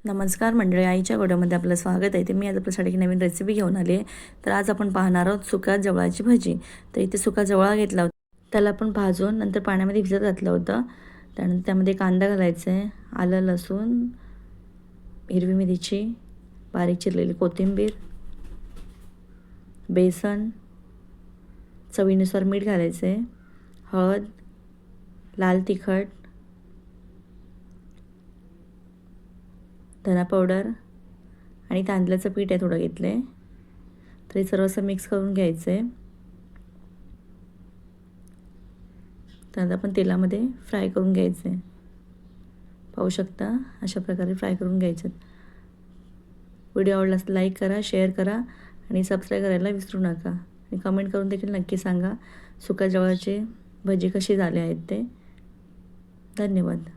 नमस्कार मंडळी, आईच्या गोड्यामध्ये आपलं स्वागत आहे. तर मी आज आपल्यासाठी एक नवीन रेसिपी घेऊन आली आहे. तर आज आपण पाहणार आहोत सुका जवळाची भजी. तर इथे सुका जवळा घेतला होता, त्याला आपण भाजून नंतर पाण्यामध्ये भिजत घातलं होतं. त्यानंतर त्यामध्ये कांदा घालायचा आहे, आलं लसूण, हिरवी मिरची, बारीक चिरलेली कोथिंबीर, बेसन, चवीनुसार मीठ घालायचं आहे, हळद, लाल तिखट, धना पावडर आणि तांदळाचं पीठ आहे थोडं घेतलं आहे. तर हे सर्व असं मिक्स करून घ्यायचं आहे. त्यानंतर आपण तेलामध्ये फ्राय करून घ्यायचं आहे. पाहू शकता अशा प्रकारे फ्राय करून घ्यायचं. व्हिडिओ आवडला तर लाईक करा, शेअर करा आणि सबस्क्राईब करायला विसरू नका. आणि कमेंट करून देखील नक्की सांगा सुका जवळाचे भजी कशी झाले आहेत ते. धन्यवाद.